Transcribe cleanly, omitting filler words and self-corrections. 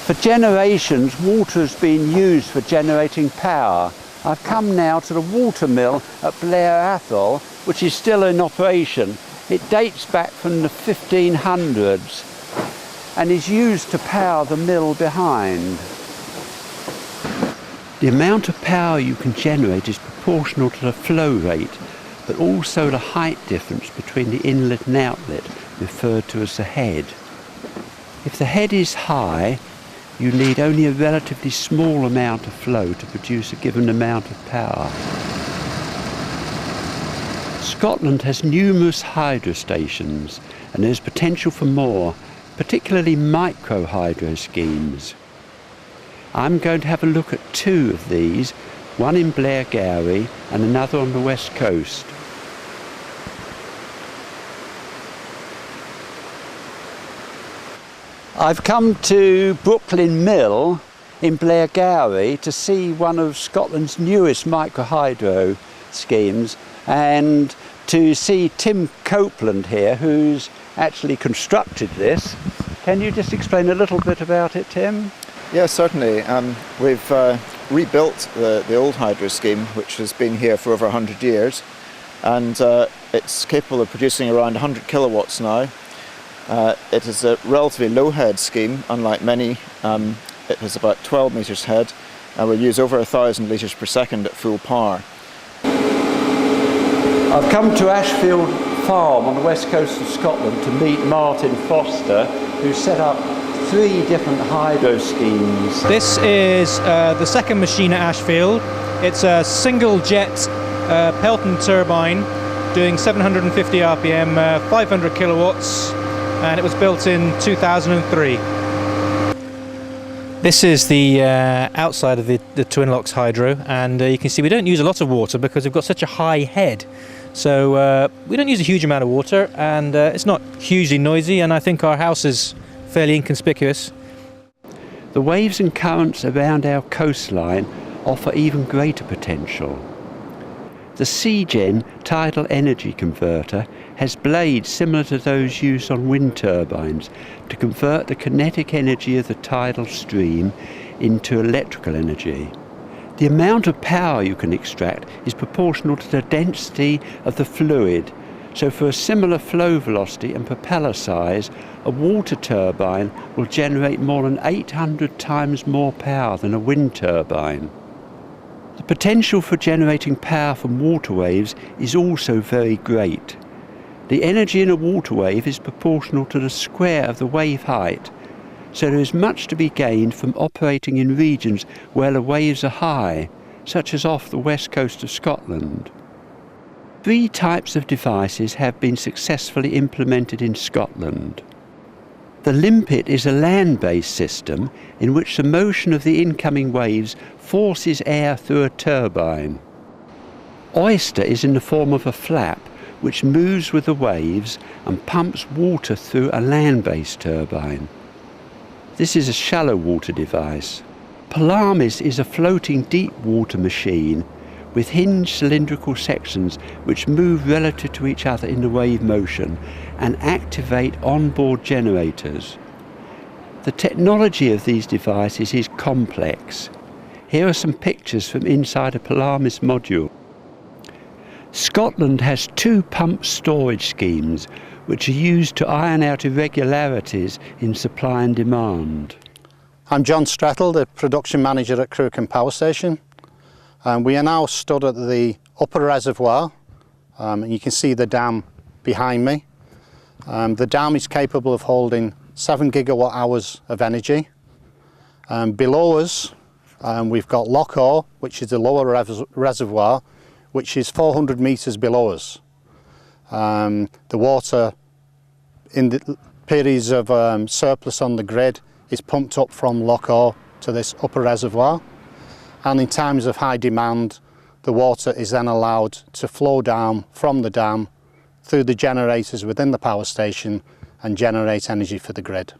For generations, water has been used for generating power. I've come now to the water mill at Blairgowrie, which is still in operation. It dates back from the 1500s and is used to power the mill behind. The amount of power you can generate is proportional to the flow rate, but also the height difference between the inlet and outlet, referred to as the head. If the head is high, you need only a relatively small amount of flow to produce a given amount of power. Scotland has numerous hydro stations, and there's potential for more, particularly micro hydro schemes. I'm going to have a look at two of these, one in Blairgowrie and another on the west coast. I've come to Brooklinn Mill in Blairgowrie to see one of Scotland's newest microhydro schemes and to see Tim Copeland here, who's actually constructed this. Can you just explain a little bit about it, Tim? Yes, certainly. We've rebuilt the old hydro scheme, which has been here for over 100 years, and it's capable of producing around 100 kilowatts now. It is a relatively low head scheme, unlike many. It has about 12 metres head and will use over 1,000 litres per second at full power. I've come to Ashfield farm on the west coast of Scotland to meet Martin Foster, who set up 3 different hydro schemes. This is the second machine at Ashfield. It's a single jet Pelton turbine doing 750 RPM, 500 kilowatts, and it was built in 2003. This is the outside of the Twin Lochs hydro, and you can see we don't use a lot of water because we've got such a high head. So we don't use a huge amount of water, and it's not hugely noisy, and I think our house is fairly inconspicuous. The waves and currents around our coastline offer even greater potential. The CGen tidal energy converter has blades similar to those used on wind turbines to convert the kinetic energy of the tidal stream into electrical energy. The amount of power you can extract is proportional to the density of the fluid, so for a similar flow velocity and propeller size, a water turbine will generate more than 800 times more power than a wind turbine. The potential for generating power from water waves is also very great. The energy in a water wave is proportional to the square of the wave height, so there is much to be gained from operating in regions where the waves are high, such as off the west coast of Scotland. 3 types of devices have been successfully implemented in Scotland. The limpet is a land-based system in which the motion of the incoming waves forces air through a turbine. Oyster is in the form of a flap which moves with the waves and pumps water through a land-based turbine. This is a shallow water device. Pelamis is a floating deep water machine with hinged cylindrical sections which move relative to each other in the wave motion and activate onboard generators. The technology of these devices is complex. Here are some pictures from inside a Pelamis module. Scotland has 2 pump storage schemes which are used to iron out irregularities in supply and demand. I'm John Strattle, the production manager at Cruachan Power Station. We are now stood at the upper reservoir, and you can see the dam behind me. The dam is capable of holding 7 gigawatt hours of energy. Below us we've got Loch Awe, which is the lower reservoir, which is 400 metres below us. The water in the periods of surplus on the grid is pumped up from Loch Awe to this upper reservoir, and in times of high demand the water is then allowed to flow down from the dam through the generators within the power station and generate energy for the grid.